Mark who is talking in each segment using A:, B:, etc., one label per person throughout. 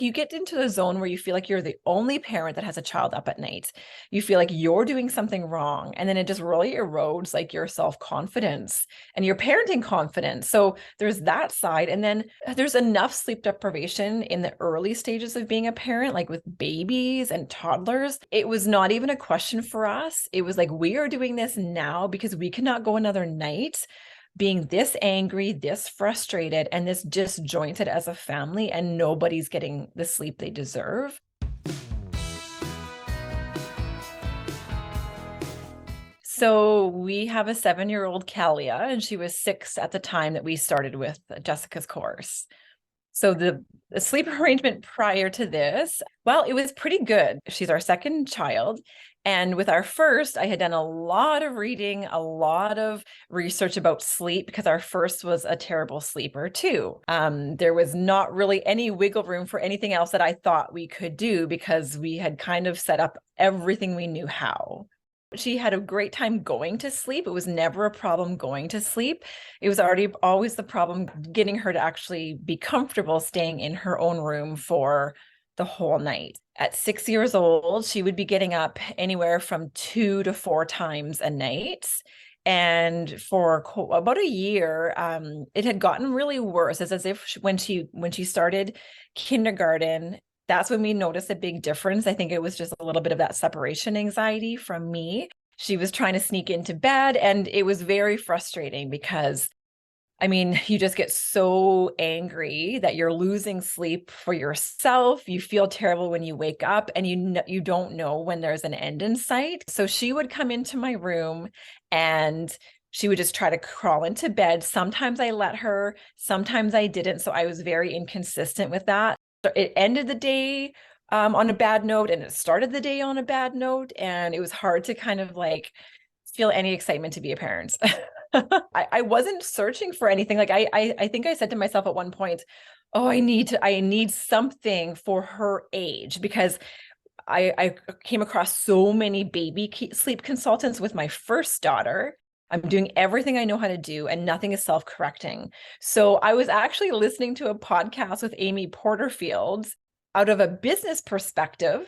A: You get into the zone where you feel like you're the only parent that has a child up at night. You feel like you're doing something wrong. And then it just really erodes like your self-confidence and your parenting confidence. So there's that side. And then there's enough sleep deprivation in the early stages of being a parent, like with babies and toddlers. It was not even a question for us. It was like, we are doing this now because we cannot go another night being this angry, this frustrated, and this disjointed as a family, and nobody's getting the sleep they deserve. So we have a 7-year-old Kalia, and she was 6 at the time that we started with Jessica's course. So the sleep arrangement prior to this, well, it was pretty good. She's our second child. And with our first, I had done a lot of reading, a lot of research about sleep because our first was a terrible sleeper too. There was not really any wiggle room for anything else that I thought we could do because we had kind of set up everything we knew how. She had a great time going to sleep. It was never a problem going to sleep. It was always the problem getting her to actually be comfortable staying in her own room for the whole night. At 6 years old, she would be getting up anywhere from 2 to 4 times a night. And for about a year, it had gotten really worse. It's as if when she started kindergarten, that's when we noticed a big difference. I think it was just a little bit of that separation anxiety from me. She was trying to sneak into bed, and it was very frustrating because, I mean, you just get so angry that you're losing sleep for yourself. You feel terrible when you wake up, and you don't know when there's an end in sight. So she would come into my room and she would just try to crawl into bed. Sometimes I let her, sometimes I didn't. So I was very inconsistent with that. It ended the day on a bad note, and it started the day on a bad note. And it was hard to kind of like feel any excitement to be a parent. I wasn't searching for anything. Like I think I said to myself at one point, oh, I need something for her age, because I came across so many baby sleep consultants with my first daughter. I'm doing everything I know how to do, and nothing is self-correcting. So I was actually listening to a podcast with Amy Porterfield out of a business perspective.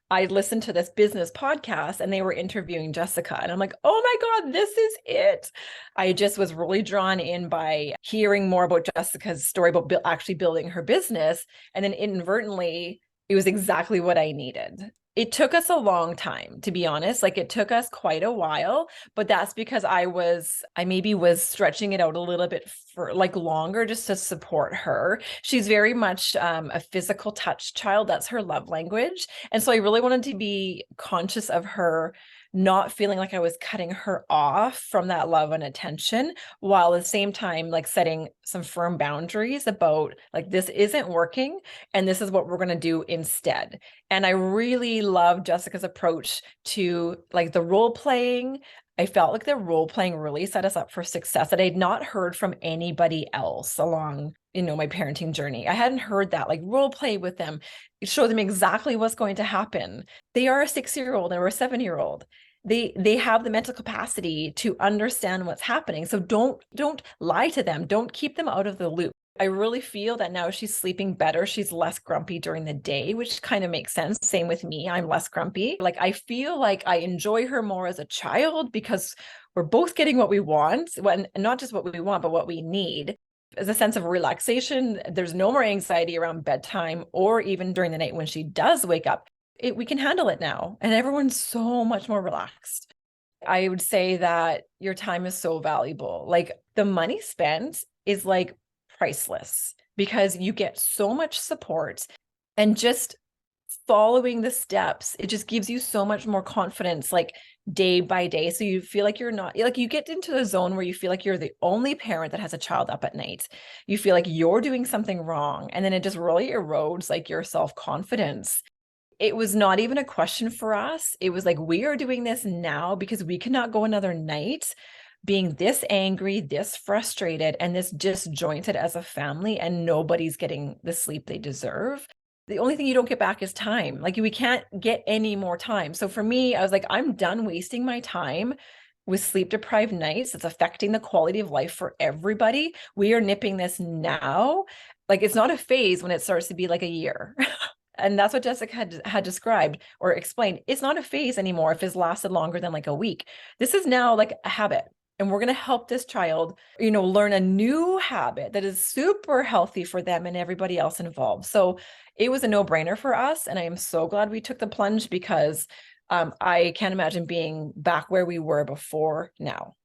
A: I listened to this business podcast and they were interviewing Jessica, and I'm like, oh my God, this is it. I just was really drawn in by hearing more about Jessica's story about actually building her business. And then inadvertently, it was exactly what I needed. It took us a long time, to be honest. Like, it took us quite a while, but that's because I maybe was stretching it out a little bit for like longer just to support her. She's very much a physical touch child. That's her love language. And so I really wanted to be conscious of her not feeling like I was cutting her off from that love and attention, while at the same time, like setting some firm boundaries about like, this isn't working and this is what we're going to do instead. And I really love Jessica's approach to like the role playing. I felt like the role playing really set us up for success that I'd not heard from anybody else along, my parenting journey. I hadn't heard that, like, role play with them, show them exactly what's going to happen. They are a 6-year-old and we're a 7-year-old. They have the mental capacity to understand what's happening. So don't lie to them. Don't keep them out of the loop. I really feel that now she's sleeping better. She's less grumpy during the day, which kind of makes sense. Same with me. I'm less grumpy. Like, I feel like I enjoy her more as a child because we're both getting what we want, and not just what we want, but what we need. As a sense of relaxation, there's no more anxiety around bedtime or even during the night when she does wake up. We can handle it now, and everyone's so much more relaxed. I would say that your time is so valuable. Like, the money spent is like priceless because you get so much support, and just following the steps, it just gives you so much more confidence, like day by day. So you feel like you're not, like, you get into the zone where you feel like you're the only parent that has a child up at night. You feel like you're doing something wrong, and then it just really erodes like your self-confidence. It was not even a question for us. It was like, we are doing this now because we cannot go another night being this angry, this frustrated, and this disjointed as a family, and nobody's getting the sleep they deserve. The only thing you don't get back is time. Like, we can't get any more time. So for me, I was like, I'm done wasting my time with sleep deprived nights. It's affecting the quality of life for everybody. We are nipping this now. Like it's not a phase when it starts to be like a year. And that's what Jessica had described or explained. It's not a phase anymore if it's lasted longer than like a week. This is now like a habit. And we're going to help this child, learn a new habit that is super healthy for them and everybody else involved. So it was a no-brainer for us. And I am so glad we took the plunge because I can't imagine being back where we were before now.